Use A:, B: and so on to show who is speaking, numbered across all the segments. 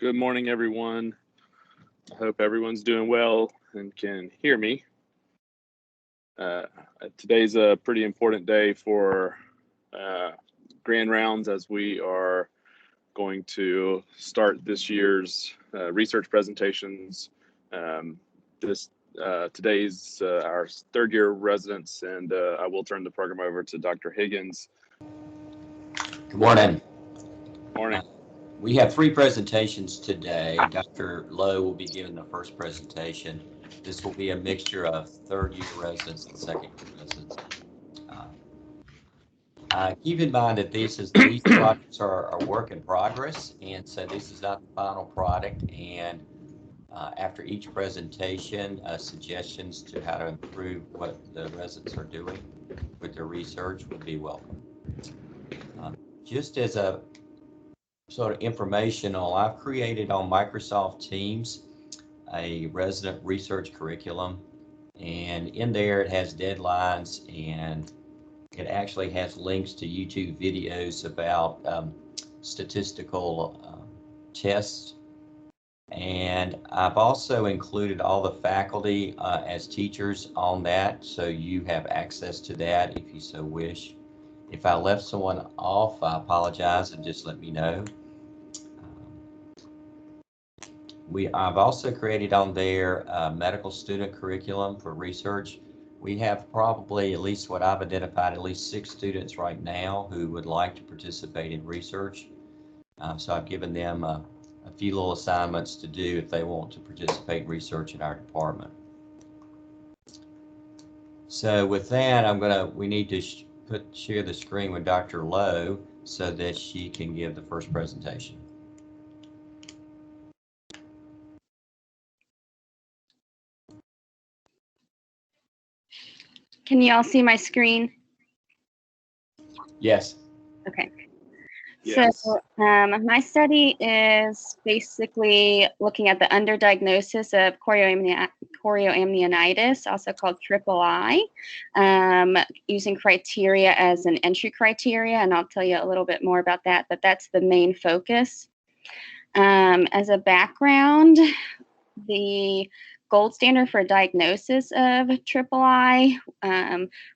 A: Good morning, everyone. I hope everyone's doing well and can hear me. Today's a pretty important day for grand rounds as we are going to start this year's research presentations. Today's our third year residence, and I will turn the program over to Dr. Higgins.
B: Good morning.
A: Morning.
B: We have three presentations today. Dr. Lough will be giving the first presentation. This will be a mixture of third-year residents and second-year residents. Keep in mind that these projects are a work in progress, and so this is not the final product. And after each presentation, suggestions to how to improve what the residents are doing with their research would be welcome. Just as a sort of informational, I've created on Microsoft Teams a resident research curriculum, and in there it has deadlines, and it actually has links to YouTube videos about statistical tests. And I've also included all the faculty as teachers on that, so you have access to that if you so wish. If I left someone off, I apologize, and just let me know. I've also created on there a medical student curriculum for research. We have probably, at least what I've identified, at least 6 students right now who would like to participate in research. So I've given them a few little assignments to do if they want to participate in research in our department. So with that, we need to share the screen with Dr. Lough so that she can give the first presentation.
C: Can you all see my screen?
B: Yes.
C: Okay.
A: Yes.
C: So my study is basically looking at the underdiagnosis of chorioamnionitis, also called III, using criteria as an entry criteria, and I'll tell you a little bit more about that, but that's the main focus. As a background, the gold standard for diagnosis of III,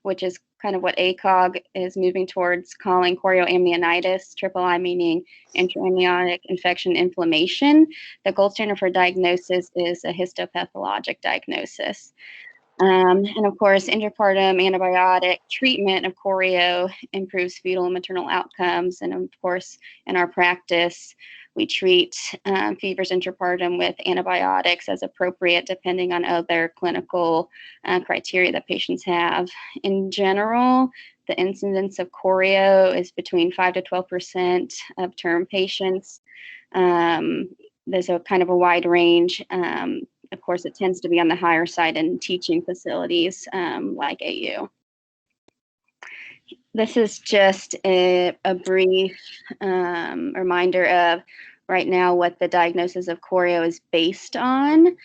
C: which is kind of what ACOG is moving towards calling chorioamnionitis, III meaning intraamniotic infection inflammation. The gold standard for diagnosis is a histopathologic diagnosis. And of course, intrapartum antibiotic treatment of chorio improves fetal and maternal outcomes. And of course, in our practice, we treat fevers intrapartum with antibiotics as appropriate, depending on other clinical criteria that patients have. In general, the incidence of chorio is between 5 to 12% of term patients. There's a kind of a wide range. Of course, it tends to be on the higher side in teaching facilities like AU. This is just a brief reminder of right now what the diagnosis of chorio is based on.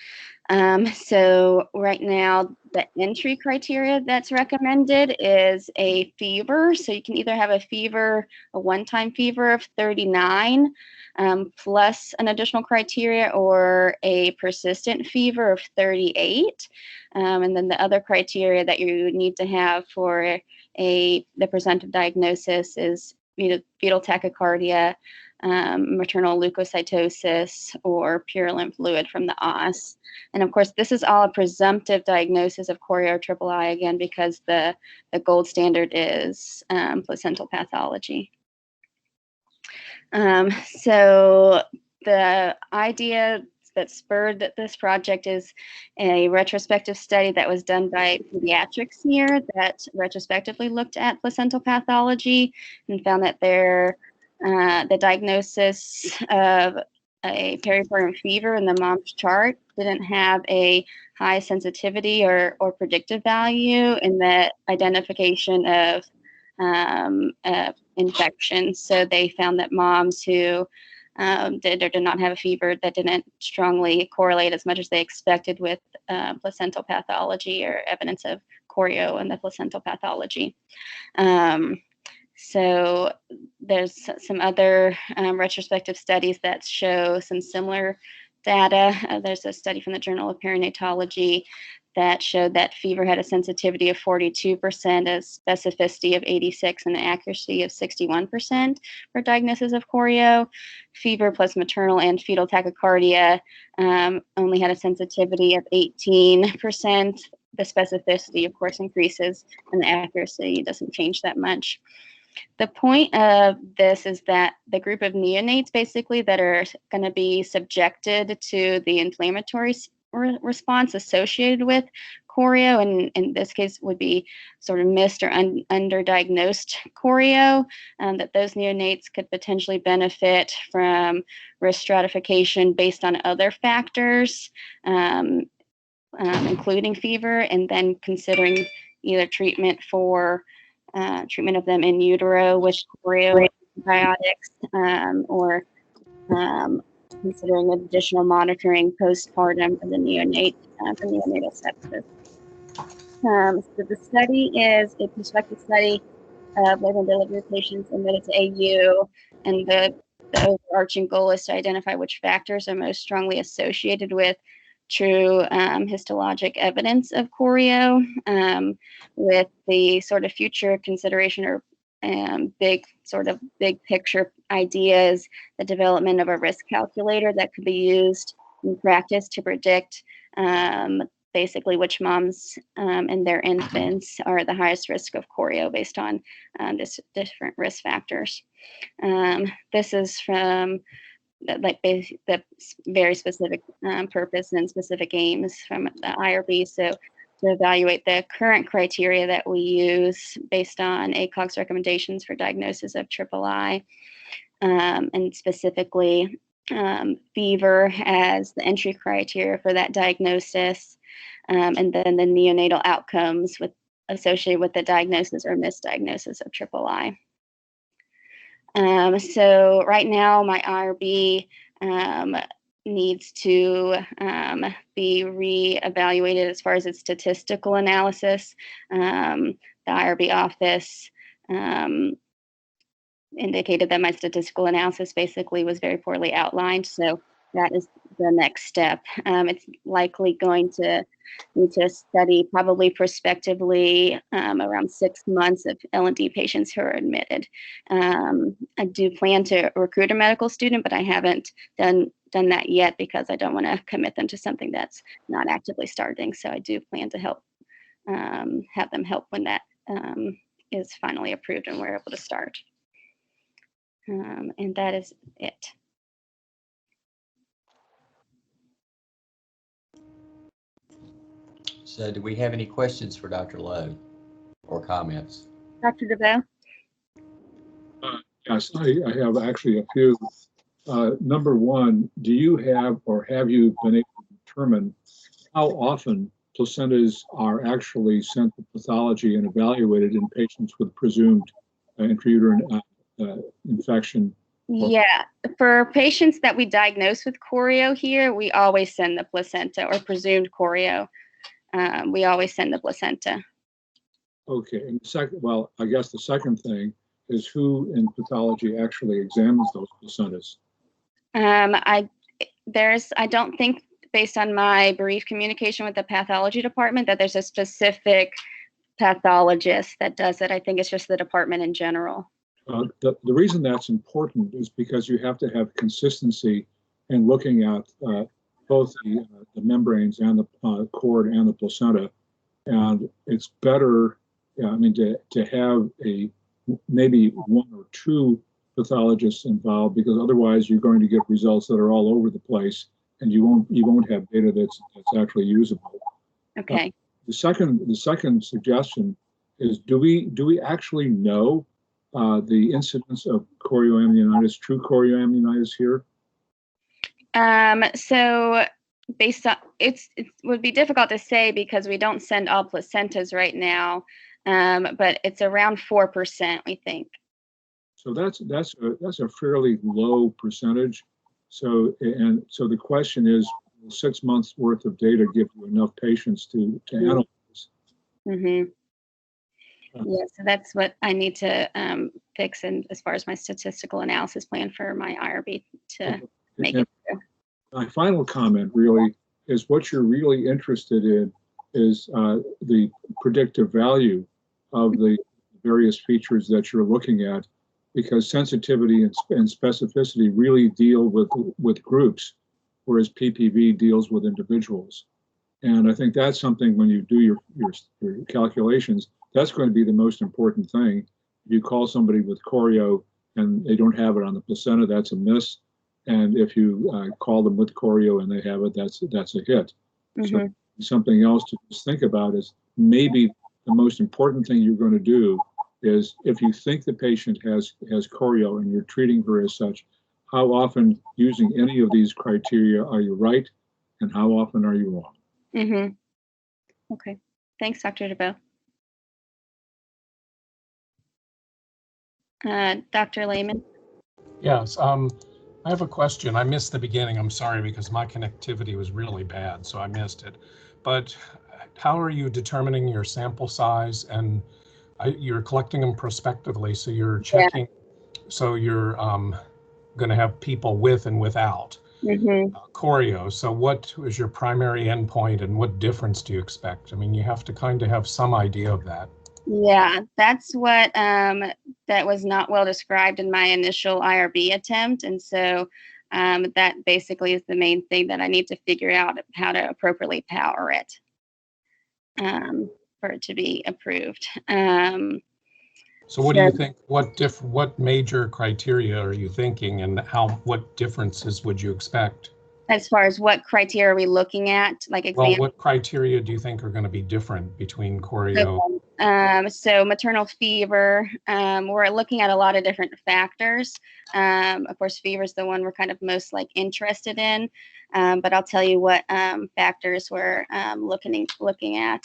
C: So right now, the entry criteria that's recommended is a fever. So you can either have a fever, a one-time fever of 39, plus an additional criteria, or a persistent fever of 38. And then the other criteria that you need to have for the presumptive diagnosis is fetal tachycardia, maternal leukocytosis, or purulent fluid from the os. And of course, this is all a presumptive diagnosis of chorio III, again, because the gold standard is placental pathology. So the idea that spurred this project is a retrospective study that was done by Bariatric here that retrospectively looked at placental pathology and found that the diagnosis of a peripartum fever in the mom's chart didn't have a high sensitivity or predictive value in the identification of infection. So they found that moms who did or did not have a fever, that didn't strongly correlate as much as they expected with placental pathology or evidence of chorio and the placental pathology. So there's some other retrospective studies that show some similar data. There's a study from the Journal of Perinatology that showed that fever had a sensitivity of 42%, a specificity of 86%, and an accuracy of 61% for diagnosis of chorio. Fever plus maternal and fetal tachycardia only had a sensitivity of 18%. The specificity, of course, increases, and the accuracy doesn't change that much. The point of this is that the group of neonates, basically, that are going to be subjected to the inflammatory response associated with chorio, and in this case would be sort of missed or underdiagnosed chorio, that those neonates could potentially benefit from risk stratification based on other factors, including fever, and then considering either treatment of them in utero with chorio antibiotics, or considering additional monitoring postpartum for the neonate for neonatal sepsis. So the study is a prospective study of labor and delivery patients admitted to AU, and the overarching goal is to identify which factors are most strongly associated with true histologic evidence of chorio, with the sort of future consideration or big picture ideas, the development of a risk calculator that could be used in practice to predict basically which moms and their infants are at the highest risk of chorio based on different risk factors. This is from the very specific purpose and specific aims from the IRB. So to evaluate the current criteria that we use based on ACOG's recommendations for diagnosis of III, and specifically fever as the entry criteria for that diagnosis, and then the neonatal outcomes associated with the diagnosis or misdiagnosis of III. So right now, my IRB needs to be re-evaluated as far as its statistical analysis. The IRB office indicated that my statistical analysis basically was very poorly outlined, so that is the next step. It's likely going to need to study, probably prospectively, around 6 months of L&D patients who are admitted. I do plan to recruit a medical student, but I haven't done that yet because I don't want to commit them to something that's not actively starting. So I do plan to help have them help when that is finally approved and we're able to start. And that is it.
B: So do we have any questions for Dr. Lough or comments?
C: Dr. DeVoe?
D: Yes, I have actually a few. Number one, do you have or have you been able to determine how often placentas are actually sent to pathology and evaluated in patients with presumed intrauterine infection?
C: Yeah, for patients that we diagnose with chorio here, we always send the placenta, or presumed chorio. We always send the placenta.
D: Okay, and well, I guess the second thing is who in pathology actually examines those placentas?
C: I don't think, based on my brief communication with the pathology department, that there's a specific pathologist that does it. I think it's just the department in general.
D: The reason that's important is because you have to have consistency in looking at both the membranes and the cord and the placenta, and it's better, to have maybe one or two pathologists involved, because otherwise you're going to get results that are all over the place, and you won't have data that's actually usable.
C: Okay.
D: The second suggestion is, do we actually know the incidence of chorioamnionitis, true chorioamnionitis here?
C: So based on it would be difficult to say because we don't send all placentas right now, but it's around 4%, we think.
D: So that's a fairly low percentage. So the question is, will 6 months worth of data give you enough patients to analyze?
C: Mm-hmm. Yeah, so that's what I need to fix, and as far as my statistical analysis plan for my IRB to make it through.
D: My final comment really is what you're really interested in is the predictive value of the various features that you're looking at, because sensitivity and specificity really deal with groups, whereas PPV deals with individuals. And I think that's something when you do your calculations, that's going to be the most important thing. If you call somebody with chorio and they don't have it on the placenta, that's a miss. And if you call them with chorio and they have it, that's a hit. So something else to just think about is maybe the most important thing you're going to do is, if you think the patient has chorio and you're treating her as such, how often using any of these criteria are you right, and how often are you wrong?
C: Okay. Thanks, Dr. DeBow. Dr. Lehman?
E: Yes, I have a question. I missed the beginning. I'm sorry, because my connectivity was really bad, so I missed it. But how are you determining your sample size? And you're collecting them prospectively, so you're checking, so you're going to have people with and without chorio. So what is your primary endpoint, and what difference do you expect? I mean, you have to kind of have some idea of that.
C: Yeah, that's what that was not well described in my initial IRB attempt, and so that basically is the main thing that I need to figure out, how to appropriately power it for it to be approved.
E: So what do you think? What major criteria are you thinking, and what differences would you expect?
C: As far as what criteria are we looking at, like example?
E: Well, what criteria do you think are going to be different between chorio?
C: So maternal fever, we're looking at a lot of different factors. Of course, fever is the one we're kind of most interested in, but I'll tell you what factors we're looking at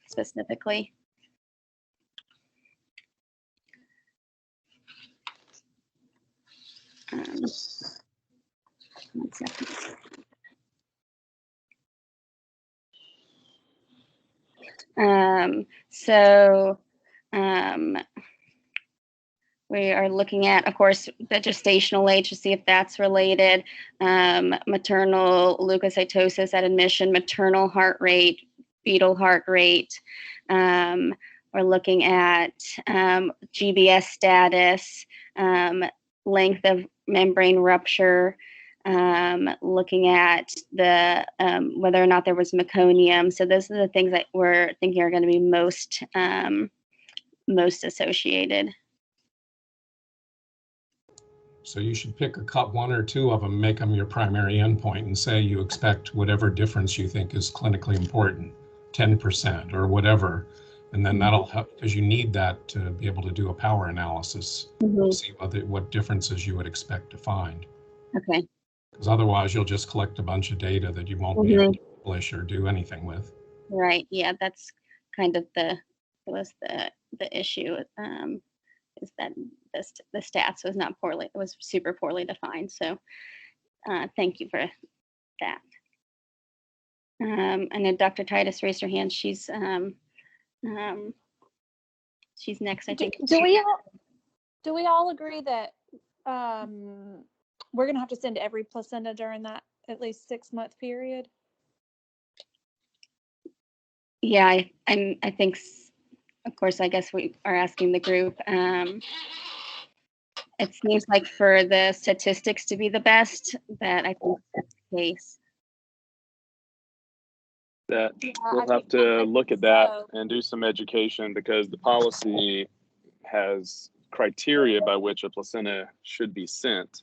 C: specifically. One second. We are looking at, of course, the gestational age to see if that's related, maternal leukocytosis at admission, maternal heart rate, fetal heart rate. We're looking at GBS status, length of membrane rupture, looking at the whether or not there was meconium. So those are the things that we're thinking are going to be most associated.
E: So you should pick one or two of them, make them your primary endpoint, and say you expect whatever difference you think is clinically important, 10% or whatever. And then that'll help, because you need that to be able to do a power analysis, see what differences you would expect to find.
C: Okay.
E: Because otherwise you'll just collect a bunch of data that you won't be able to publish or do anything with.
C: Right. Yeah, that's kind of the issue. Is that the stats was super poorly defined. So thank you for that. I know Dr. Titus raised her hand. She's next, I think.
F: Do we all agree that we're going to have to send every placenta during that at least 6-month period?
C: Yeah, I think. Of course, I guess we are asking the group. It seems like for the statistics to be the best, that I think that's the case.
A: That we'll have to look at that and do some education, because the policy has criteria by which a placenta should be sent.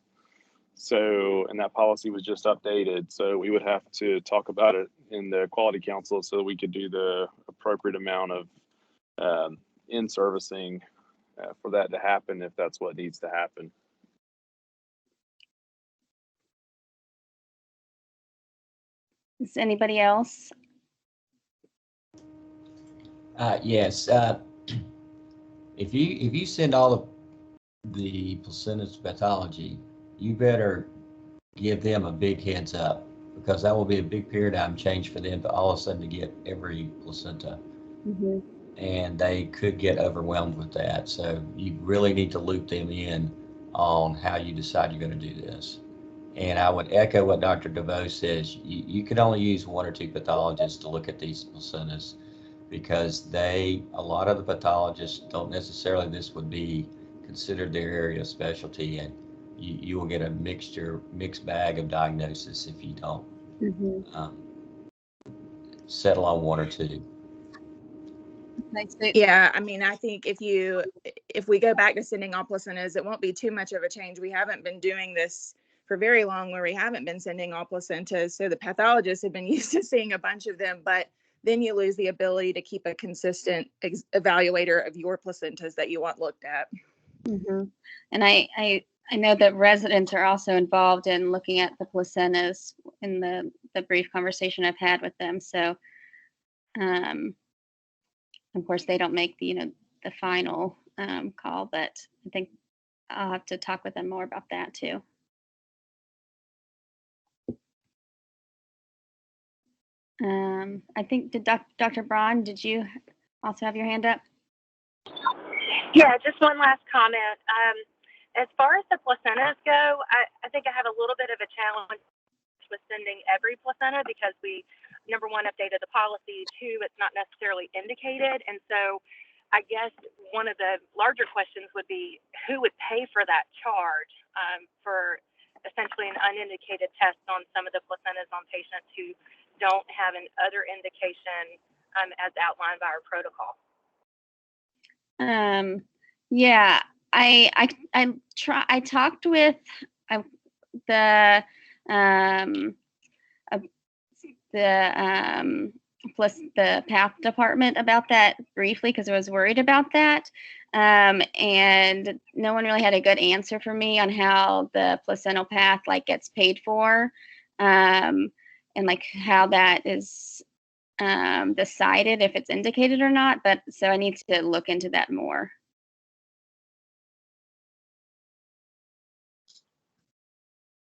A: So, and that policy was just updated. So we would have to talk about it in the quality council so we could do the appropriate amount of in-servicing for that to happen, if that's what needs to happen.
C: Is anybody else?
B: Yes. If you send all of the placentas to pathology, you better give them a big heads up, because that will be a big paradigm change for them to all of a sudden to get every placenta. and they could get overwhelmed with that. So you really need to loop them in on how you decide you're going to do this. And I would echo what Dr. DeVoe says. You can only use 1 or 2 pathologists to look at these placentas, because a lot of the pathologists don't necessarily, this would be considered their area of specialty, and you will get a mixed bag of diagnosis if you don't settle on 1 or 2.
G: Yeah, I mean, I think if we go back to sending all placentas, it won't be too much of a change. We haven't been doing this for very long where we haven't been sending all placentas. So the pathologists have been used to seeing a bunch of them, but then you lose the ability to keep a consistent evaluator of your placentas that you want looked at.
C: And I know that residents are also involved in looking at the placentas in the brief conversation I've had with them. So, of course, they don't make the final call, but I think I'll have to talk with them more about that too. I think, Dr. Braun, did you also have your hand up?
H: Yeah, just one last comment. As far as the placentas go, I think I have a little bit of a challenge with sending every placenta, because we, number one, updated the policy. 2, it's not necessarily indicated. And so I guess one of the larger questions would be, who would pay for that charge for essentially an unindicated test on some of the placentas on patients who don't have an other indication as outlined by our protocol?
C: Yeah, I talked with the path department about that briefly, because I was worried about that, and no one really had a good answer for me on how the placental path gets paid for, and how that is decided, if it's indicated or not. But so I need to look into that more.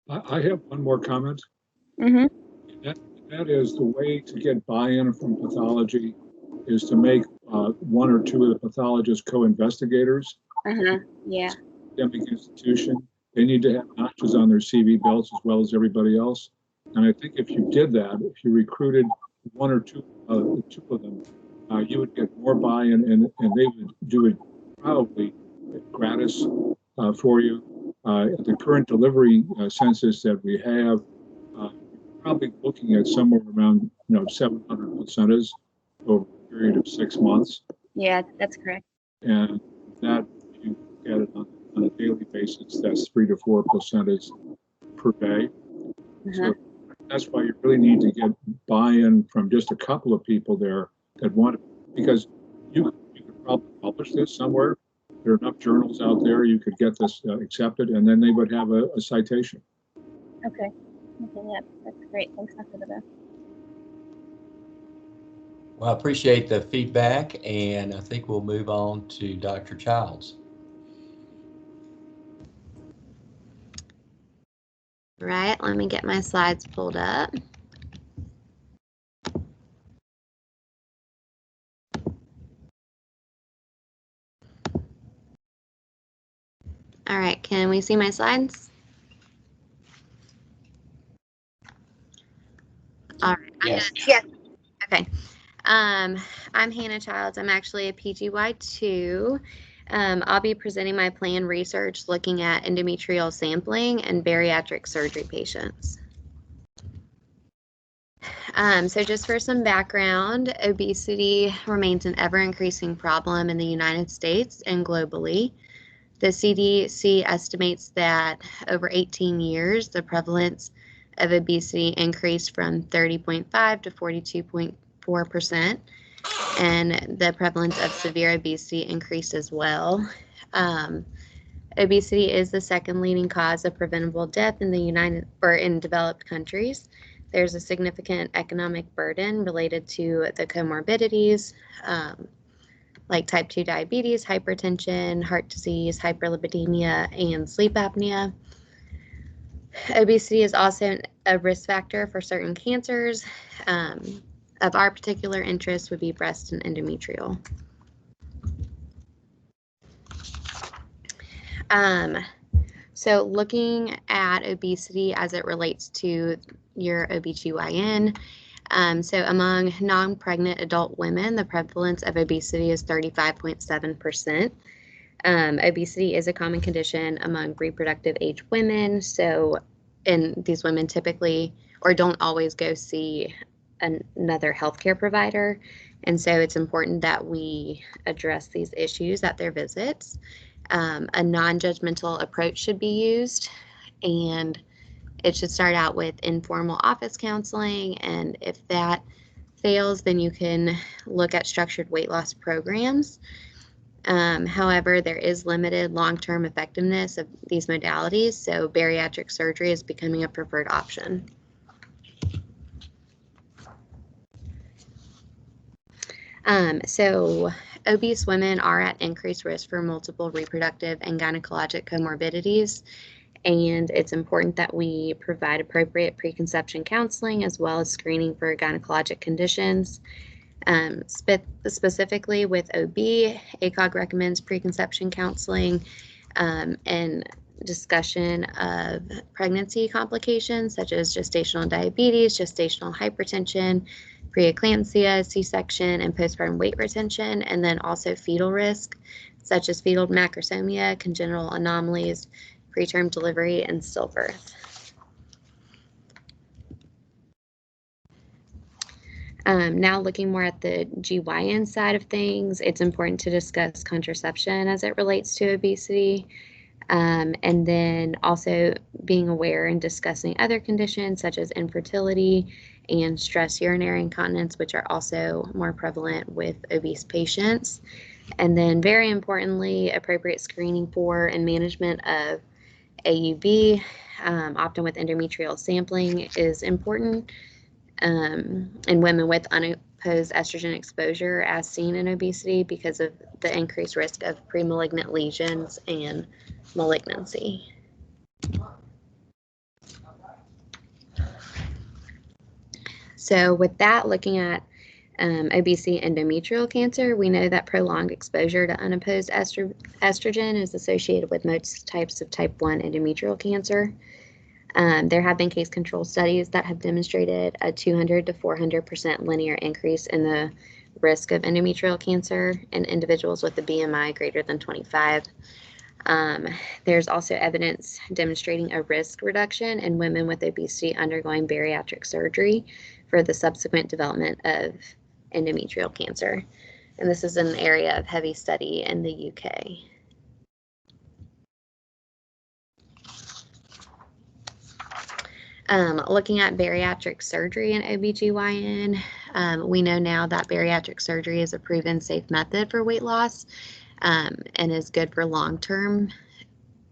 D: I have one more comment. That is, the way to get buy-in from pathology is to make 1 or 2 of the pathologists co-investigators.
C: Yeah.
D: Academic institution. They need to have notches on their CV belts as well as everybody else. And I think if you did that, if you recruited 1 or 2 of them, you would get more buy-in, and they would do it probably gratis for you. The current delivery census that we have, probably looking at somewhere around 700 placentas over a period of 6 months.
C: Yeah, that's correct.
D: And that, if you look at it on a daily basis, that's 3 to 4 placentas per day. So that's why you really need to get buy-in from just a couple of people there that want it, because you could probably publish this somewhere. There are enough journals out there, you could get this accepted, and then they would have a citation.
C: Okay, yeah, that's great. Thanks, Dr. DeVoe.
B: Well, I appreciate the feedback, and I think we'll move on to Dr. Childs.
I: Right, let me get my slides pulled up. All right, can we see my slides? All right.
B: Yes.
I: Yes. Okay. I'm Hannah Childs. I'm actually a PGY2. I'll be presenting my planned research looking at endometrial sampling and bariatric surgery patients. So just for some background, obesity remains an ever-increasing problem in the United States and globally. The CDC estimates that over 18 years, the prevalence of obesity increased from 30.5 to 42.4%, and the prevalence of severe obesity increased as well. Obesity is the second leading cause of preventable death in in developed countries. There's a significant economic burden related to the comorbidities, like type 2 diabetes, hypertension, heart disease, hyperlipidemia, and sleep apnea. Obesity is also a risk factor for certain cancers. Of our particular interest would be breast and endometrial. So looking at obesity as it relates to your OBGYN, so among non-pregnant adult women, the prevalence of obesity is 35.7%. Obesity is a common condition among reproductive age women. So, and these women typically or don't always go see another healthcare provider. And so it's important that we address these issues at their visits. A non-judgmental approach should be used, and it should start out with informal office counseling. And if that fails, then you can look at structured weight loss programs. However, there is limited long-term effectiveness of these modalities, so bariatric surgery is becoming a preferred option. So obese women are at increased risk for multiple reproductive and gynecologic comorbidities, and it's important that we provide appropriate preconception counseling as well as screening for gynecologic conditions. Specifically with OB, ACOG recommends preconception counseling and discussion of pregnancy complications such as gestational diabetes, gestational hypertension, preeclampsia, C-section, and postpartum weight retention, and then also fetal risk such as fetal macrosomia, congenital anomalies, preterm delivery, and stillbirth. Now looking more at the GYN side of things, it's important to discuss contraception as it relates to obesity, and then also being aware and discussing other conditions such as infertility and stress urinary incontinence, which are also more prevalent with obese patients. And then very importantly, appropriate screening for and management of AUB, often with endometrial sampling, is important. In women with unopposed estrogen exposure as seen in obesity because of the increased risk of premalignant lesions and malignancy. So with that, looking at obesity endometrial cancer, we know that prolonged exposure to unopposed estrogen is associated with most types of type 1 endometrial cancer. There have been case control studies that have demonstrated a 200 to 400% linear increase in the risk of endometrial cancer in individuals with a BMI greater than 25. There's also evidence demonstrating a risk reduction in women with obesity undergoing bariatric surgery for the subsequent development of endometrial cancer. And this is an area of heavy study in the UK. Looking at bariatric surgery in OBGYN, we know now that bariatric surgery is a proven safe method for weight loss and is good for long-term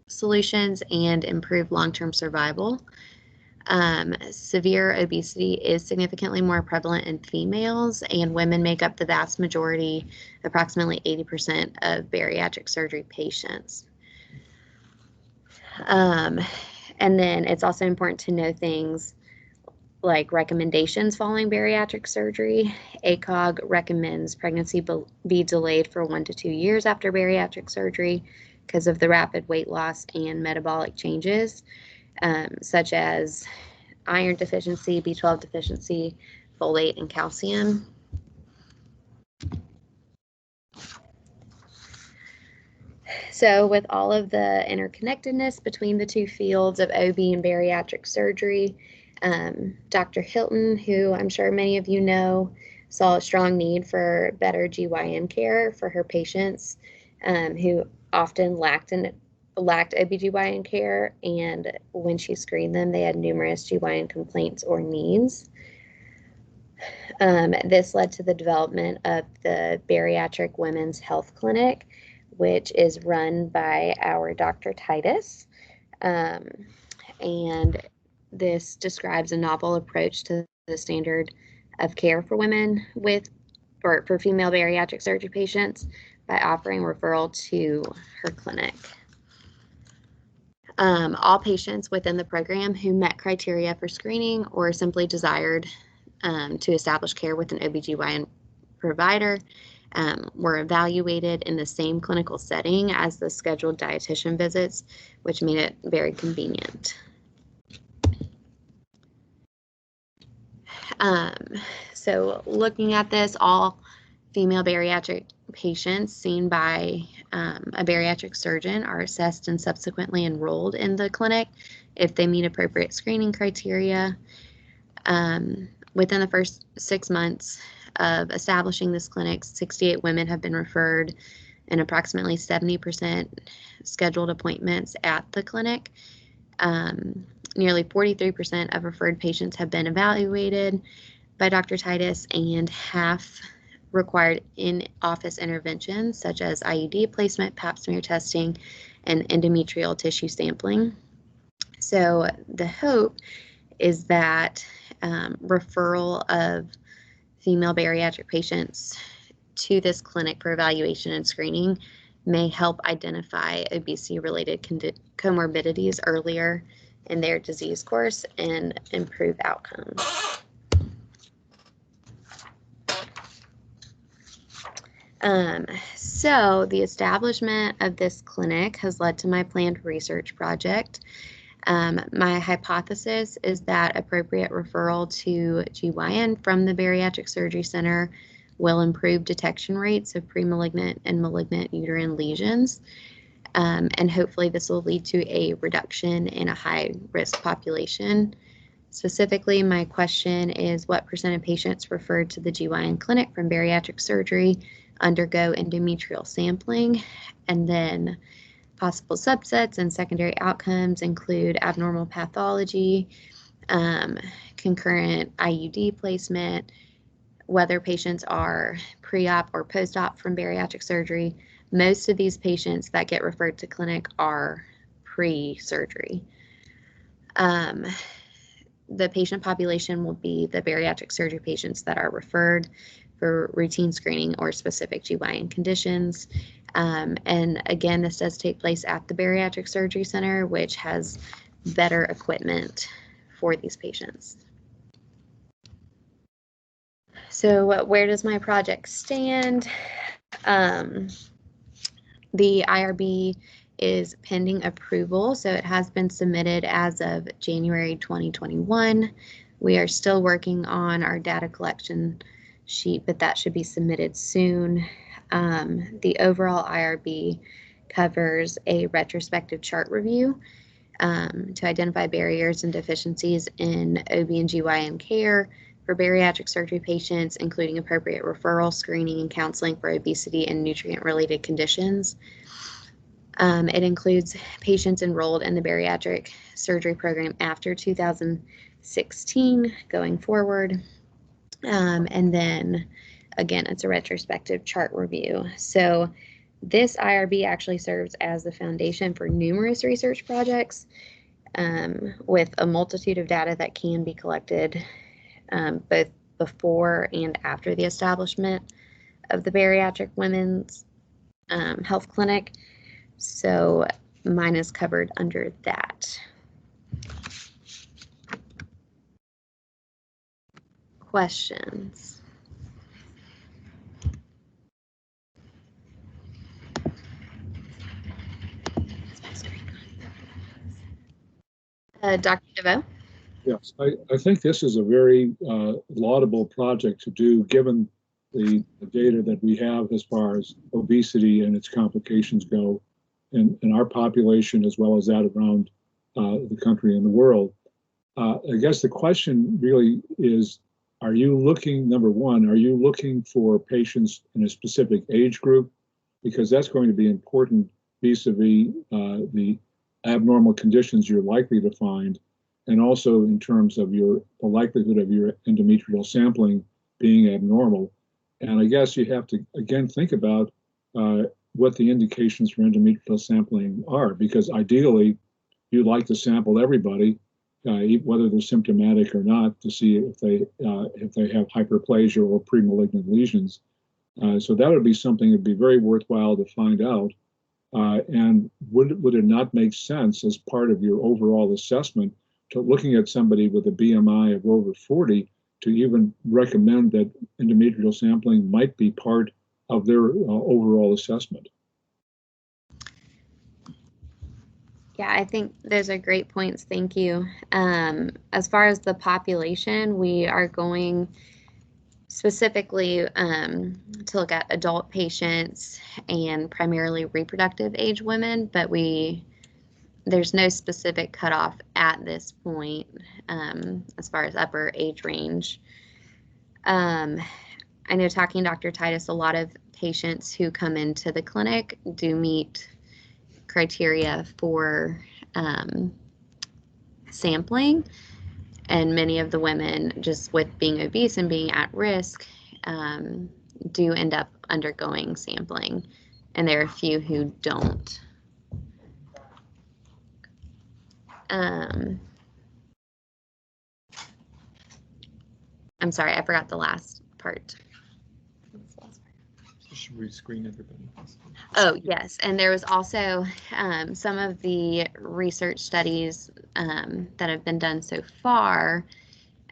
I: solutions and improved long-term survival. Severe obesity is significantly more prevalent in females, and women make up the vast majority, approximately 80% of bariatric surgery patients. And then it's also important to know things like recommendations following bariatric surgery. ACOG recommends pregnancy be delayed for 1 to 2 years after bariatric surgery because of the rapid weight loss and metabolic changes, such as iron deficiency, B12 deficiency, folate, and calcium. So with all of the interconnectedness between the two fields of OB and bariatric surgery, Dr. Hilton, who I'm sure many of you know, saw a strong need for better GYN care for her patients who often lacked OBGYN care, and when she screened them, they had numerous GYN complaints or needs. This led to the development of the Bariatric Women's Health Clinic, which is run by our Dr. Titus. And this describes a novel approach to the standard of care for women for female bariatric surgery patients by offering referral to her clinic. All patients within the program who met criteria for screening or simply desired to establish care with an OBGYN provider were evaluated in the same clinical setting as the scheduled dietitian visits, which made it very convenient. So looking at this, all female bariatric patients seen by a bariatric surgeon are assessed and subsequently enrolled in the clinic if they meet appropriate screening criteria. Within the first 6 months of establishing this clinic, 68 women have been referred and approximately 70% scheduled appointments at the clinic. Nearly 43% of referred patients have been evaluated by Dr. Titus, and half required in-office interventions such as IUD placement, pap smear testing, and endometrial tissue sampling. So the hope is that referral of female bariatric patients to this clinic for evaluation and screening may help identify obesity-related comorbidities earlier in their disease course and improve outcomes. So the establishment of this clinic has led to my planned research project. My hypothesis is that appropriate referral to GYN from the Bariatric Surgery Center will improve detection rates of premalignant and malignant uterine lesions. And hopefully this will lead to a reduction in a high-risk population. Specifically, my question is, what % of patients referred to the GYN clinic from bariatric surgery undergo endometrial sampling? And then possible subsets and secondary outcomes include abnormal pathology, concurrent IUD placement, whether patients are pre-op or post-op from bariatric surgery. Most of these patients that get referred to clinic are pre-surgery. The patient population will be the bariatric surgery patients that are referred for routine screening or specific GYN conditions. And again, this does take place at the Bariatric Surgery Center, which has better equipment for these patients. So where does my project stand? The IRB is pending approval, so it has been submitted as of January 2021. We are still working on our data collection sheet, but that should be submitted soon. The overall IRB covers a retrospective chart review to identify barriers and deficiencies in OB and GYN care for bariatric surgery patients, including appropriate referral, screening, and counseling for obesity and nutrient-related conditions. It includes patients enrolled in the bariatric surgery program after 2016 going forward. And then, again, it's a retrospective chart review. So this IRB actually serves as the foundation for numerous research projects with a multitude of data that can be collected both before and after the establishment of the Bariatric Women's Health Clinic. So mine is covered under that. Questions? Dr. DeVoe?
D: Yes, I think this is a very laudable project to do, given the data that we have as far as obesity and its complications go in our population, as well as that around the country and the world. I guess the question really is, are you looking, number one, are you looking for patients in a specific age group? Because that's going to be important vis-a-vis the abnormal conditions you're likely to find, and also in terms of the likelihood of your endometrial sampling being abnormal. And I guess you have to, again, think about what the indications for endometrial sampling are, because ideally, you'd like to sample everybody, whether they're symptomatic or not, to see if they have hyperplasia or premalignant lesions. So that would be something that'd be very worthwhile to find out. And would it not make sense as part of your overall assessment to looking at somebody with a BMI of over 40 to even recommend that endometrial sampling might be part of their overall assessment.
I: Yeah, I think those are great points. Thank you. As far as the population, we are going specifically to look at adult patients and primarily reproductive age women, but there's no specific cutoff at this point as far as upper age range. I know, talking to Dr. Titus, a lot of patients who come into the clinic do meet criteria for sampling, and many of the women, just with being obese and being at risk, do end up undergoing sampling, and there are a few who don't. I'm sorry, I forgot the last part.
J: Should we screen everybody?
I: Oh, yes. And there was also some of the research studies that have been done so far,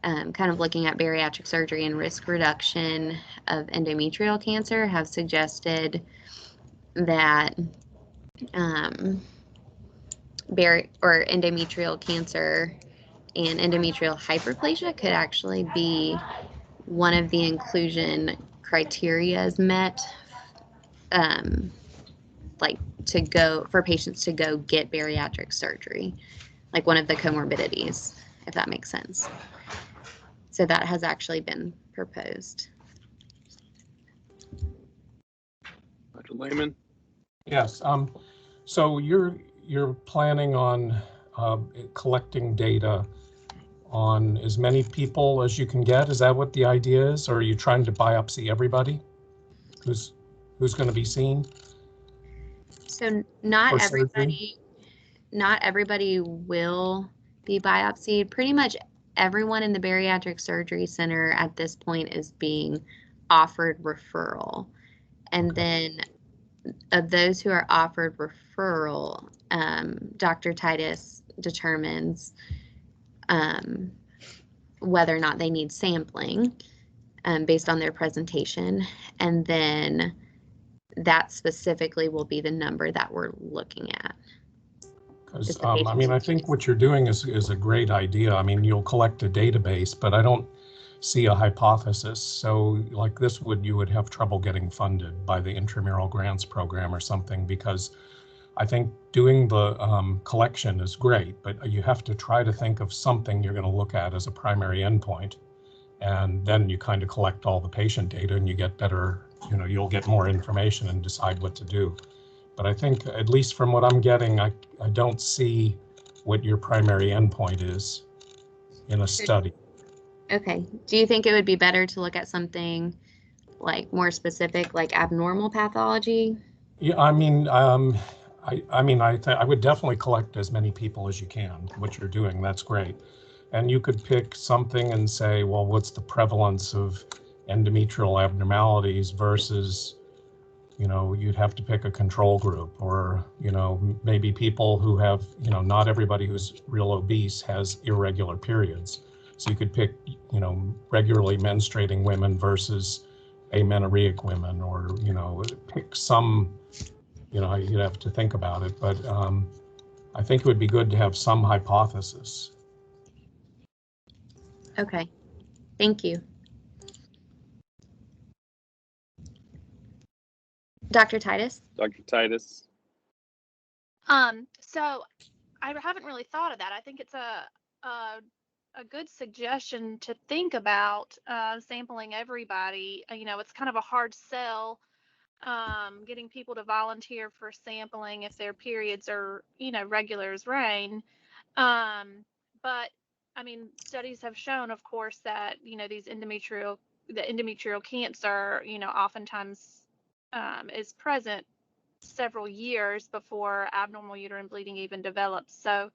I: kind of looking at bariatric surgery and risk reduction of endometrial cancer, have suggested that endometrial cancer and endometrial hyperplasia could actually be one of the inclusion criteria met, like for patients to go get bariatric surgery, like one of the comorbidities, if that makes sense. So that has actually been proposed.
A: Dr. Lehman?
E: Yes. So you're planning on collecting data on as many people as you can get. Is that what the idea is, or are you trying to biopsy everybody who's going to be seen?
I: So not everybody will be biopsied. Pretty much everyone in the bariatric surgery center at this point is being offered referral. And then of those who are offered referral, Dr. Titus determines whether or not they need sampling based on their presentation. And then that specifically will be the number that we're looking at.
E: Because I mean, I think what you're doing is a great idea. I mean, you'll collect a database, but I don't see a hypothesis. So like this you would have trouble getting funded by the intramural grants program or something, because I think doing the collection is great, but you have to try to think of something you're going to look at as a primary endpoint. And then you kind of collect all the patient data and you get better, you'll get more information and decide what to do. But I think, at least from what I'm getting, I don't see what your primary endpoint is in a study.
I: Okay. Do you think it would be better to look at something like more specific, like abnormal pathology?
E: Yeah, I mean, I would definitely collect as many people as you can. What you're doing, that's great. And you could pick something and say, well, what's the prevalence of endometrial abnormalities versus, you'd have to pick a control group, or, maybe people who have, not everybody who's real obese has irregular periods. So you could pick, regularly menstruating women versus amenorrheic women, or, pick some, you'd have to think about it. But I think it would be good to have some hypothesis.
I: Okay, thank you. Dr. Titus?
A: Dr. Titus?
K: So I haven't really thought of that. I think it's a good suggestion to think about sampling everybody. It's kind of a hard sell getting people to volunteer for sampling if their periods are, regular as rain. But I mean, studies have shown, of course, that, the endometrial cancer, oftentimes is present several years before abnormal uterine bleeding even develops. So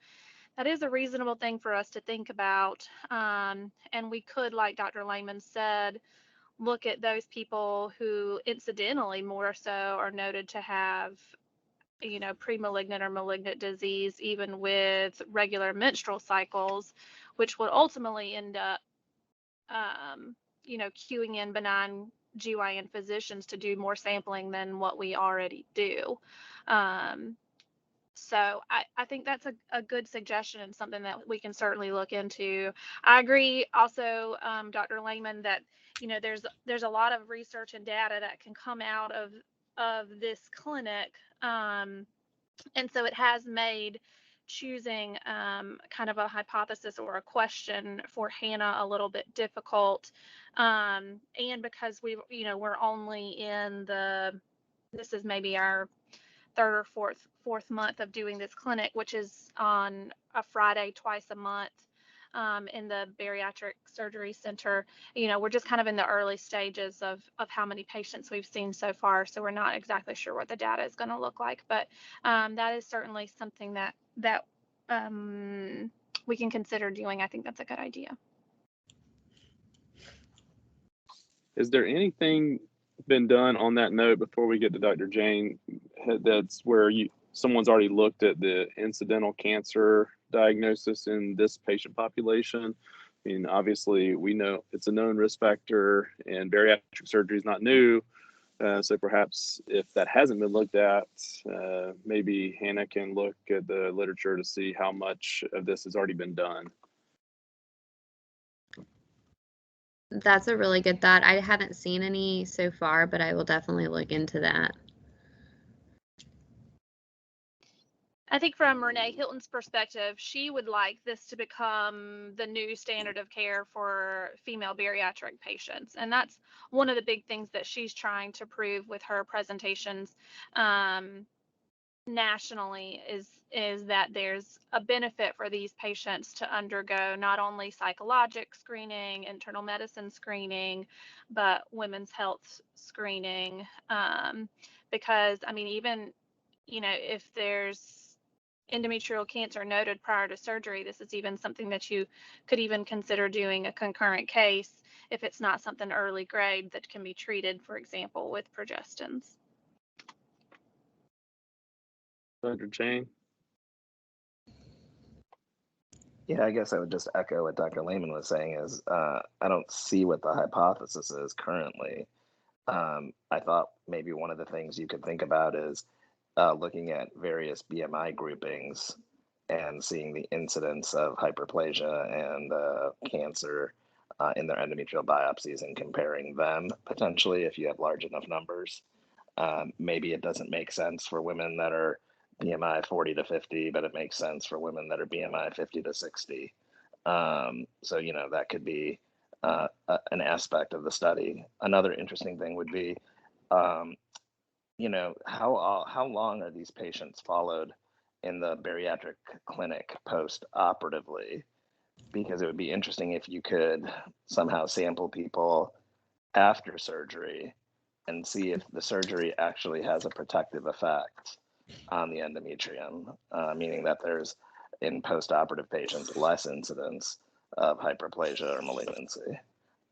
K: that is a reasonable thing for us to think about. And we could, like Dr. Lehman said, look at those people who incidentally more so are noted to have, pre-malignant or malignant disease, even with regular menstrual cycles, which would ultimately end up, queuing in benign GYN physicians to do more sampling than what we already do. So I think that's a good suggestion and something that we can certainly look into. I agree also, Dr. Lehman, that, you know, there's a lot of research and data that can come out of this clinic. And so it has made choosing kind of a hypothesis or a question for Hannah a little bit difficult. And because we're only in this is maybe our third or fourth month of doing this clinic, which is on a Friday twice a month in the Bariatric Surgery Center. We're just kind of in the early stages of how many patients we've seen so far, so we're not exactly sure what the data is going to look like, but that is certainly something that we can consider doing. I think that's a good idea.
A: Is there anything been done on that note before we get to Dr. Jane, that's where someone's already looked at the incidental cancer diagnosis in this patient population? I mean, obviously we know it's a known risk factor and bariatric surgery is not new. So perhaps if that hasn't been looked at, maybe Hannah can look at the literature to see how much of this has already been done.
I: That's a really good thought. I haven't seen any so far, but I will definitely look into that.
K: I think from Renee Hilton's perspective, she would like this to become the new standard of care for female bariatric patients. And that's one of the big things that she's trying to prove with her presentations nationally is that there's a benefit for these patients to undergo not only psychologic screening, internal medicine screening, but women's health screening. Because, I mean, even, if there's endometrial cancer noted prior to surgery, this is even something that you could even consider doing a concurrent case if it's not something early grade that can be treated, for example, with progestins.
A: Dr. Jane?
J: Yeah, I guess I would just echo what Dr. Lehman was saying is I don't see what the hypothesis is currently. I thought maybe one of the things you could think about is looking at various BMI groupings and seeing the incidence of hyperplasia and cancer in their endometrial biopsies and comparing them potentially if you have large enough numbers. Maybe it doesn't make sense for women that are BMI 40 to 50, but it makes sense for women that are BMI 50 to 60. So, that could be an aspect of the study. Another interesting thing would be, how long are these patients followed in the bariatric clinic post-operatively? Because it would be interesting if you could somehow sample people after surgery and see if the surgery actually has a protective effect on the endometrium, meaning that there's, in post-operative patients, less incidence of hyperplasia or malignancy.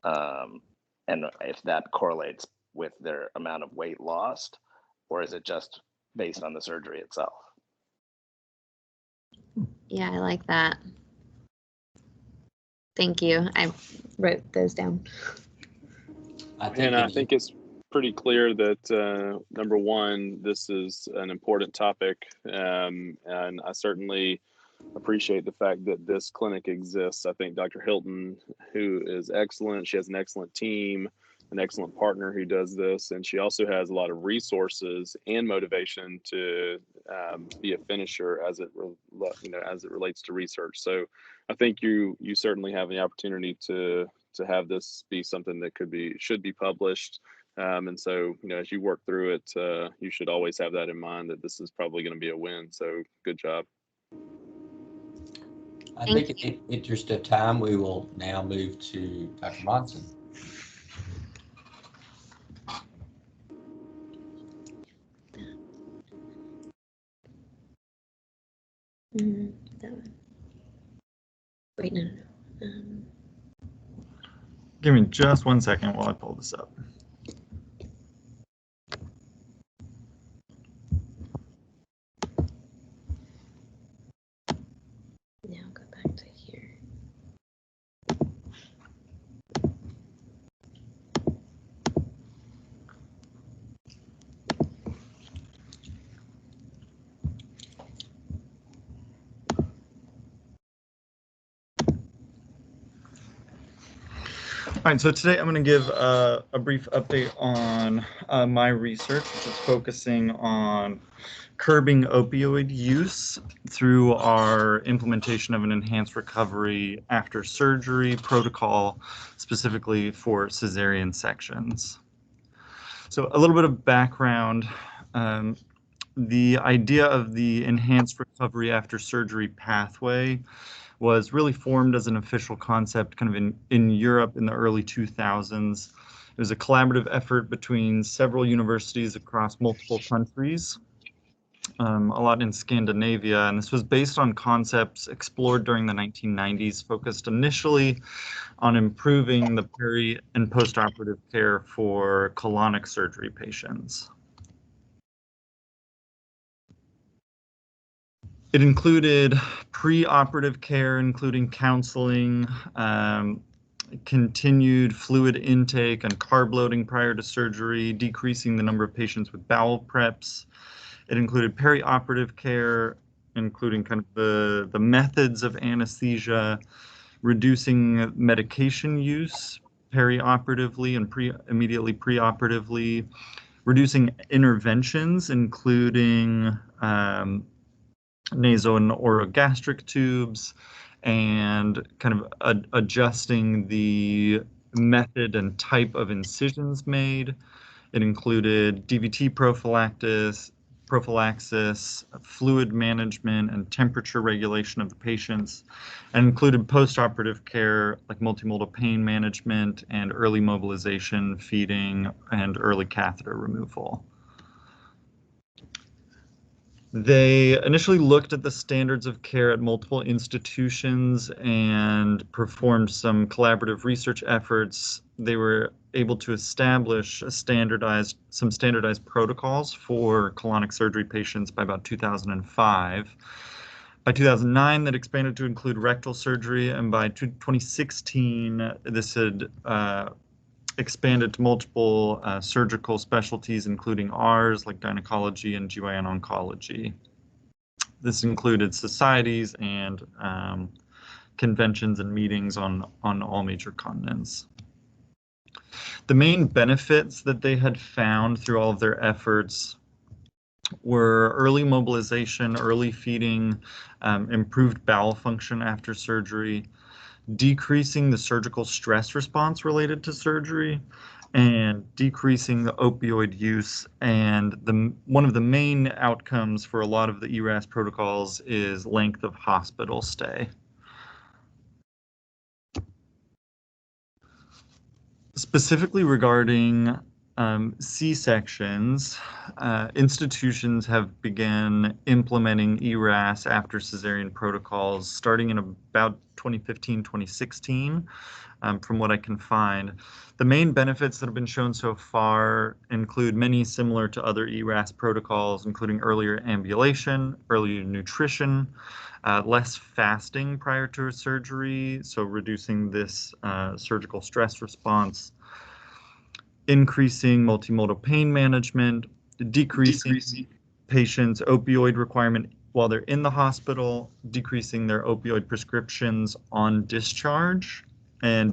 J: And if that correlates with their amount of weight lost, or is it just based on the surgery itself?
I: Yeah, I like that. Thank you. I wrote those down.
A: I think it's pretty clear that number one, this is an important topic, and I certainly appreciate the fact that this clinic exists. I think Dr. Hilton, who is excellent, she has an excellent team, an excellent partner who does this, and she also has a lot of resources and motivation to be a finisher as it relates to research. So I think you certainly have the opportunity to have this be something that should be published. And so, as you work through it, you should always have that in mind that this is probably going to be a win. So good job.
B: I think in the interest of time, we will now move to Dr. Monson.
I: That one. Wait, no.
L: Give me just 1 second while I pull this up.
I: Now go back to here.
L: right, so today I'm going to give a brief update on my research, which is focusing on curbing opioid use through our implementation of an enhanced recovery after surgery protocol, specifically for cesarean sections. So a little bit of background. The idea of the enhanced recovery after surgery pathway was really formed as an official concept kind of in Europe in the early 2000s. It was a collaborative effort between several universities across multiple countries, a lot in Scandinavia, and this was based on concepts explored during the 1990s, focused initially on improving the peri and postoperative care for colonic surgery patients. It included pre-operative care, including counseling, continued fluid intake and carb loading prior to surgery, decreasing the number of patients with bowel preps. It included perioperative care, including kind of the methods of anesthesia, reducing medication use perioperatively and immediately preoperatively, reducing interventions, including nasal and orogastric tubes, and kind of adjusting the method and type of incisions made. It included DVT prophylaxis, fluid management, and temperature regulation of the patients, and included postoperative care like multimodal pain management and early mobilization, feeding, and early catheter removal. They initially looked at the standards of care at multiple institutions and performed some collaborative research efforts. They were able to establish some standardized protocols for colonic surgery patients by about 2005. By 2009, that expanded to include rectal surgery, and by 2016, this had expanded to multiple surgical specialties, including ours, like gynecology and GYN oncology. This included societies and conventions and meetings on all major continents. The main benefits that they had found through all of their efforts were early mobilization, early feeding, improved bowel function after surgery, decreasing the surgical stress response related to surgery, and decreasing the opioid use. And one of the main outcomes for a lot of the ERAS protocols is length of hospital stay. Specifically regarding C-sections, institutions have begun implementing ERAS after cesarean protocols starting in about 2015, 2016, from what I can find. The main benefits that have been shown so far include many similar to other ERAS protocols, including earlier ambulation, earlier nutrition, less fasting prior to a surgery, so reducing this surgical stress response, increasing multimodal pain management, decreasing patients' opioid requirement while they're in the hospital, decreasing their opioid prescriptions on discharge, and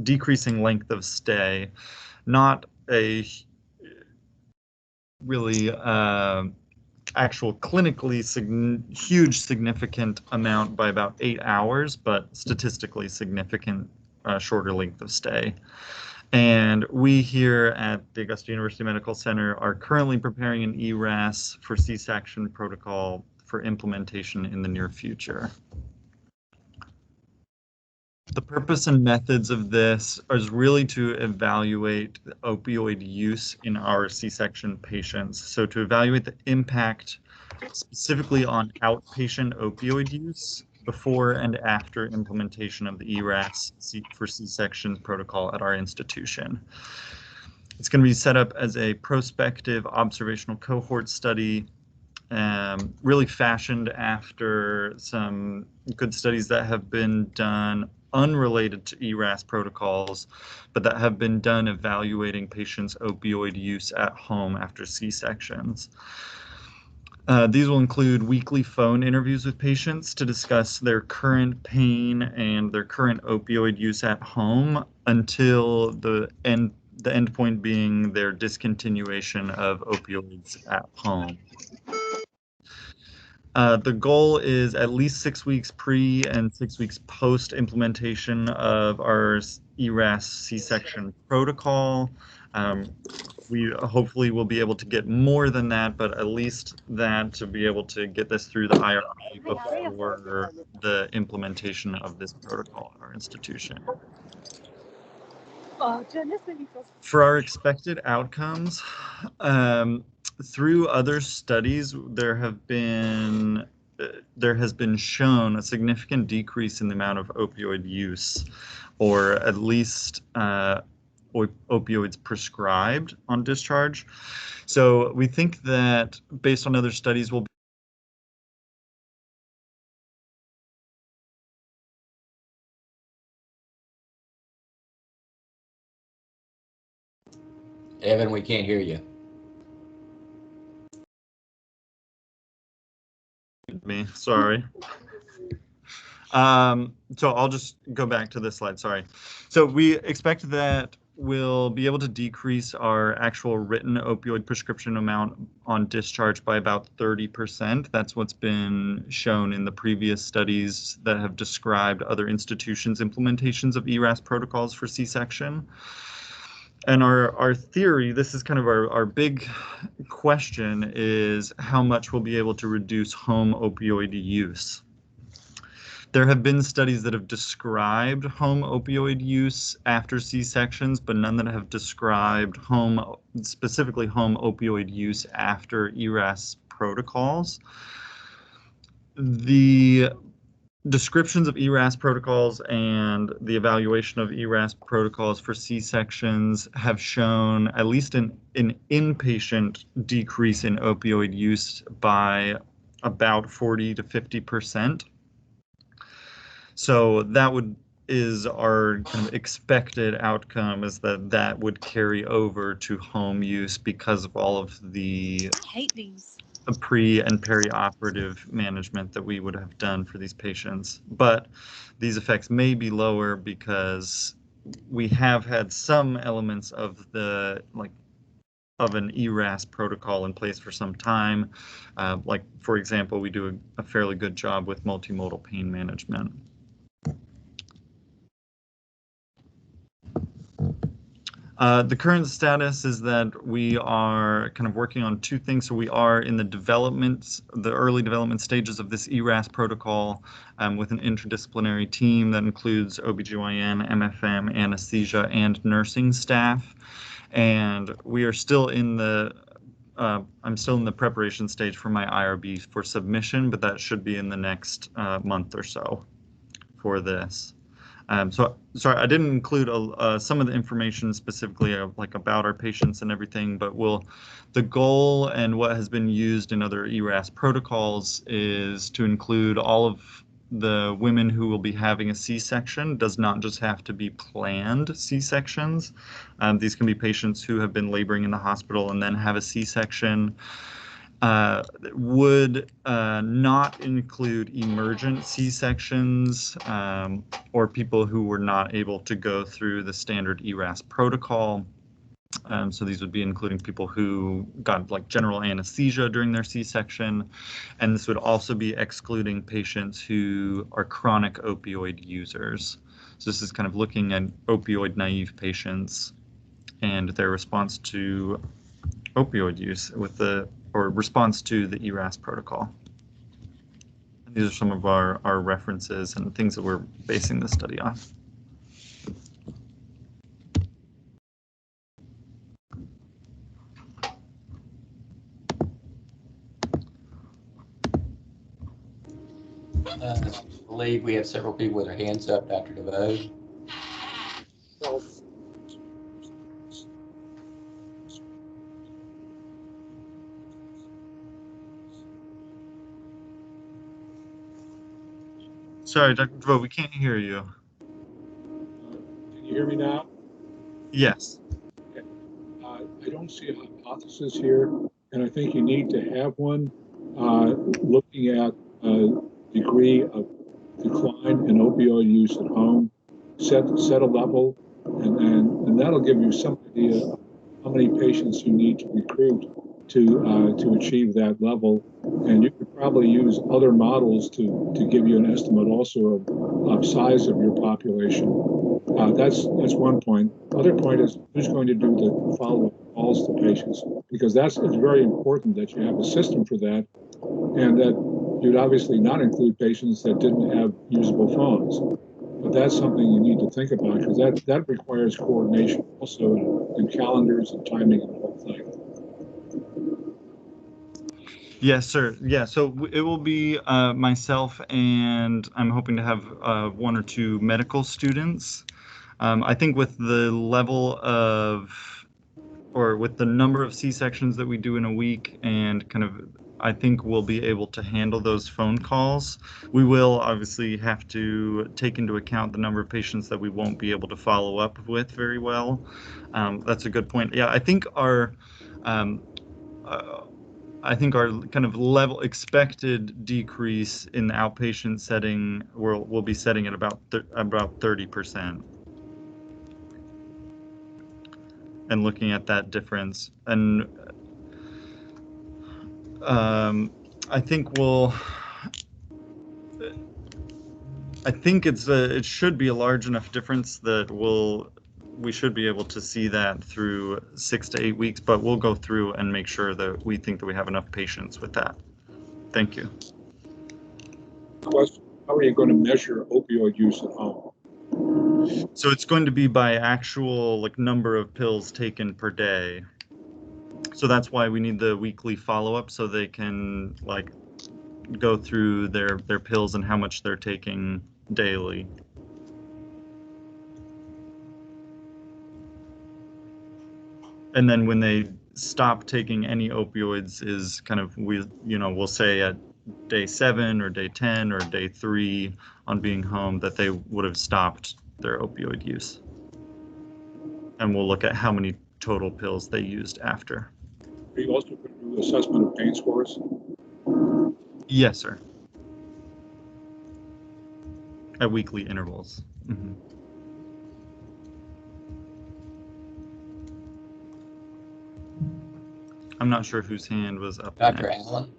L: decreasing length of stay. Not a really actual clinically huge significant amount by about 8 hours, but statistically significant shorter length of stay. And we here at the Augusta University Medical Center are currently preparing an ERAS for C-section protocol for implementation in the near future. The purpose and methods of this is really to evaluate the opioid use in our C-section patients. So to evaluate the impact specifically on outpatient opioid use before and after implementation of the ERAS for C-section protocol at our institution. It's going to be set up as a prospective observational cohort study, really fashioned after some good studies that have been done unrelated to ERAS protocols, but that have been done evaluating patients' opioid use at home after C-sections. These will include weekly phone interviews with patients to discuss their current pain and their current opioid use at home until the end point being their discontinuation of opioids at home. The goal is at least 6 weeks pre and 6 weeks post implementation of our ERAS C-section protocol. We hopefully will be able to get more than that, but at least that to be able to get this through the IRB before the implementation of this protocol at our institution. For our expected outcomes, through other studies, there has been shown a significant decrease in the amount of opioid use, or at least opioids prescribed on discharge. So we think that based on other studies, we'll
B: Evan, we can't hear you.
L: Sorry. So I'll just go back to this slide, sorry. So we expect that we'll be able to decrease our actual written opioid prescription amount on discharge by about 30%. That's what's been shown in the previous studies that have described other institutions' implementations of ERAS protocols for C-section. And our theory, this is kind of our big question, is how much we'll be able to reduce home opioid use. There have been studies that have described home opioid use after C-sections, but none that have described specifically home opioid use after ERAS protocols. The descriptions of ERAS protocols and the evaluation of ERAS protocols for C-sections have shown at least an inpatient decrease in opioid use by about 40 to 50%. So that is our kind of expected outcome, is that would carry over to home use because of all of the pre and perioperative management that we would have done for these patients. But these effects may be lower because we have had some elements of an ERAS protocol in place for some time. Like, for example, we do a fairly good job with multimodal pain management. The current status is that we are kind of working on two things. So we are in the early development stages of this ERAS protocol with an interdisciplinary team that includes OBGYN, MFM, anesthesia, and nursing staff. And we are still in I'm still in the preparation stage for my IRB for submission, but that should be in the next month or so for this. So sorry, I didn't include some of the information specifically about our patients and everything, but the goal and what has been used in other ERAS protocols is to include all of the women who will be having a C-section. Does not just have to be planned C-sections. These can be patients who have been laboring in the hospital and then have a C-section. Would not include emergent C-sections or people who were not able to go through the standard ERAS protocol. So these would be including people who got general anesthesia during their C-section. And this would also be excluding patients who are chronic opioid users. So this is kind of looking at opioid naive patients and their response to opioid use or response to the ERAS protocol. And these are some of our references and things that we're basing this study on.
B: I believe we have several people with their hands up. Dr. DeVoe.
L: Sorry, Dr. DeVoe, we can't hear you.
D: Can you hear me now?
L: Yes.
D: Okay. I don't see a hypothesis here, and I think you need to have one. looking at degree of decline in opioid use at home, set a level, and that'll give you some idea of how many patients you need to recruit to achieve that level. And you could probably use other models to give you an estimate also of size of your population. That's one point. Other point is who's going to do the follow-up calls to patients, because it's very important that you have a system for that, and that you'd obviously not include patients that didn't have usable phones. But that's something you need to think about, because that requires coordination also in calendars and timing and the whole thing.
L: Yes, sir. Yeah, so it will be myself, and I'm hoping to have 1 or 2 medical students. I think with the level of, or with the number of C-sections that we do in a week, and kind of, I think we'll be able to handle those phone calls. We will obviously have to take into account the number of patients that we won't be able to follow up with very well. That's a good point. Yeah, I think our kind of level expected decrease in the outpatient setting we'll be setting at about 30%. And looking at that difference, and I think it should be a large enough difference that we should be able to see that through 6 to 8 weeks, but we'll go through and make sure that we think that we have enough patients with that. Thank you.
D: Question: how are you going to measure opioid use at home?
L: So it's going to be by actual number of pills taken per day. So that's why we need the weekly follow-up, so they can go through their pills and how much they're taking daily. And then when they stop taking any opioids is kind of, we'll say at day 7 or day 10 or day 3 on being home that they would have stopped their opioid use. And we'll look at how many total pills they used after.
D: Are you also going to do assessment of pain scores?
L: Yes, sir. At weekly intervals. Mm-hmm. I'm not sure whose hand was up.
B: Dr.
L: next.
B: Allen?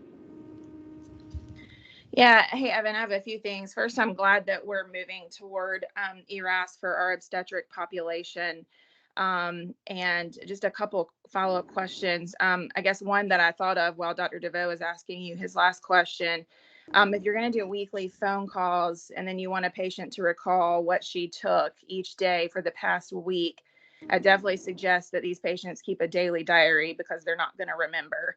G: Yeah. Hey, Evan, I have a few things. First, I'm glad that we're moving toward ERAS for our obstetric population. And just a couple follow-up questions. I guess one that I thought of while Dr. DeVoe was asking you his last question, if you're going to do weekly phone calls and then you want a patient to recall what she took each day for the past week, I definitely suggest that these patients keep a daily diary, because they're not going to remember.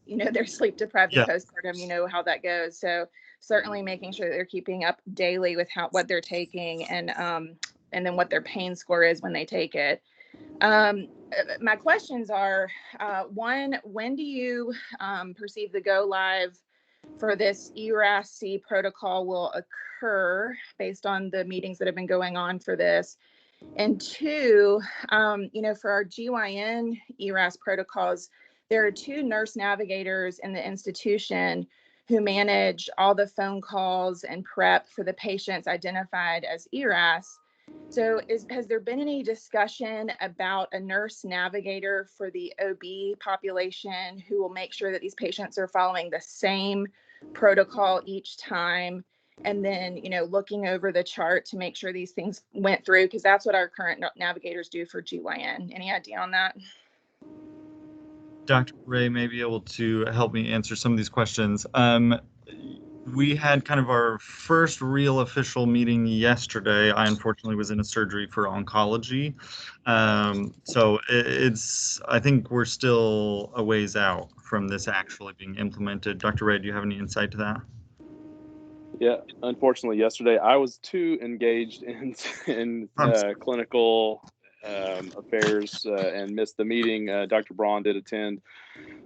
G: They're sleep deprived and postpartum, you know how that goes. So certainly making sure that they're keeping up daily with what they're taking, and then what their pain score is when they take it. My questions are, one, when do you perceive the go live for this ERAS-C protocol will occur based on the meetings that have been going on for this? And two, for our GYN ERAS protocols, there are 2 nurse navigators in the institution who manage all the phone calls and prep for the patients identified as ERAS. So has there been any discussion about a nurse navigator for the OB population who will make sure that these patients are following the same protocol each time? And then, looking over the chart to make sure these things went through, because that's what our current navigators do for GYN. Any idea on that?
L: Dr. Ray may be able to help me answer some of these questions. We had kind of our first real official meeting yesterday. I unfortunately was in a surgery for oncology. So I think we're still a ways out from this actually being implemented. Dr. Ray, do you have any insight to that?
A: Yeah, unfortunately, yesterday I was too engaged in clinical affairs and missed the meeting. Dr. Braun did attend.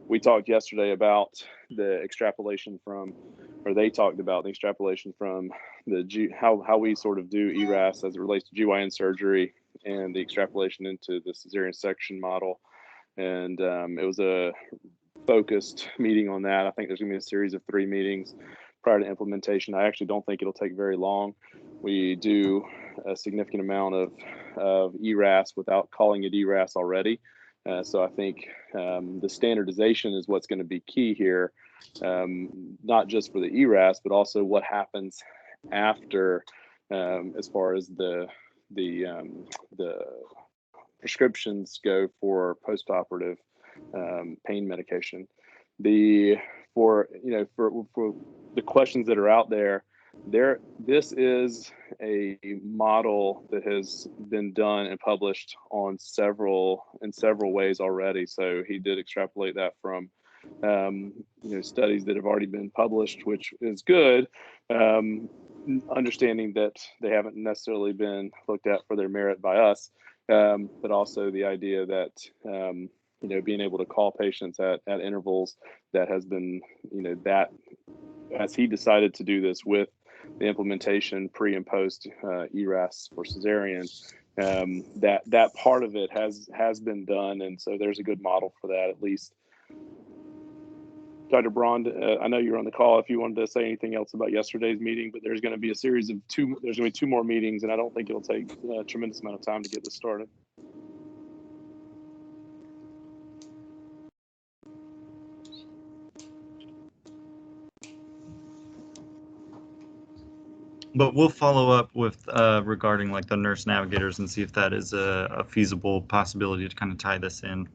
A: We talked yesterday about the extrapolation from, or they talked about the extrapolation from how we sort of do ERAS as it relates to GYN surgery, and the extrapolation into the cesarean section model. And it was a focused meeting on that. I think there's going to be a series of 3 meetings prior to implementation. I actually don't think it'll take very long. We do a significant amount of ERAS without calling it ERAS already. So I think the standardization is what's going to be key here, not just for the ERAS, but also what happens after, as far as the prescriptions go for postoperative pain medication. For the questions that are out there, this is a model that has been done and published in several ways already. So he did extrapolate that from studies that have already been published, which is good. Understanding that they haven't necessarily been looked at for their merit by us, but also the idea that being able to call patients at intervals that has been, that as he decided to do this with the implementation pre and post ERAS for cesarean, that part of it has been done, and so there's a good model for that at least. Dr. Braun, I know you're on the call if you wanted to say anything else about yesterday's meeting, but there's going to be a series of there's going to be 2 more meetings, and I don't think it'll take a tremendous amount of time to get this started.
L: But we'll follow up with regarding like the nurse navigators and see if that is a feasible possibility to kind of tie this in.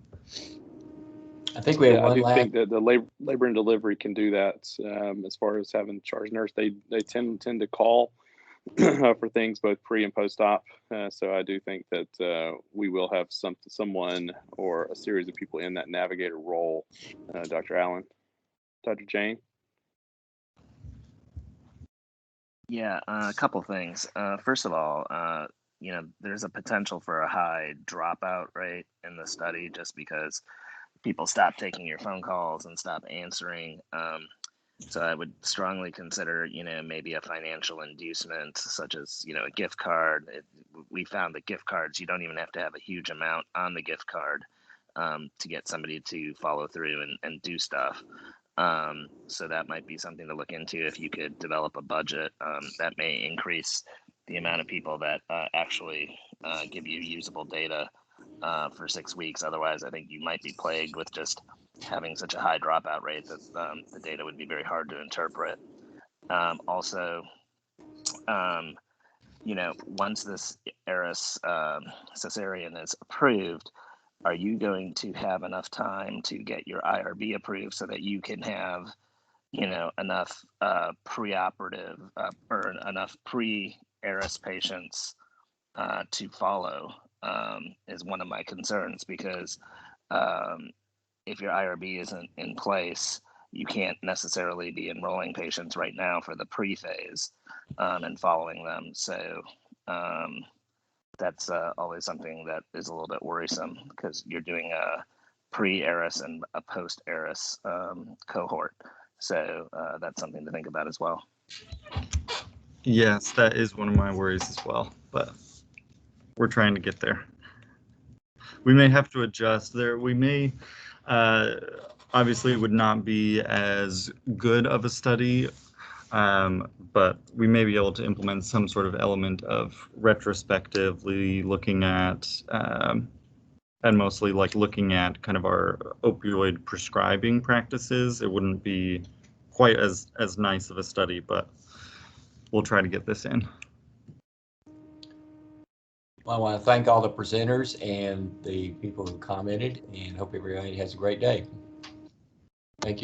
B: I think we have one last.
A: I think that the labor and delivery can do that as far as having charge nurse. They tend to call for things both pre and post op. So I do think that we will have someone or a series of people in that navigator role. Dr. Allen, Dr. Jane.
J: Yeah, a couple things. First of all, there's a potential for a high dropout rate in the study just because people stop taking your phone calls and stop answering. So I would strongly consider, maybe a financial inducement such as, a gift card. We found that gift cards, you don't even have to have a huge amount on the gift card to get somebody to follow through and do stuff. So that might be something to look into if you could develop a budget that may increase the amount of people that actually give you usable data for 6 weeks. Otherwise, I think you might be plagued with just having such a high dropout rate that the data would be very hard to interpret. Also, once this ERAS cesarean is approved, are you going to have enough time to get your IRB approved so that you can have, enough preoperative or enough pre-ERAS patients to follow is one of my concerns, because if your IRB isn't in place, you can't necessarily be enrolling patients right now for the pre-phase and following them. So that's always something that is a little bit worrisome, because you're doing a pre-ERAS and a post-ERAS cohort. So that's something to think about as well.
L: Yes, that is one of my worries as well, but we're trying to get there. We may have to adjust there. We may, obviously it would not be as good of a study, but we may be able to implement some sort of element of retrospectively looking at, and mostly like looking at kind of our opioid prescribing practices. It wouldn't be quite as nice of a study, but we'll try to get this in.
B: Well, I want to thank all the presenters and the people who commented, and hope everybody has a great day. Thank you.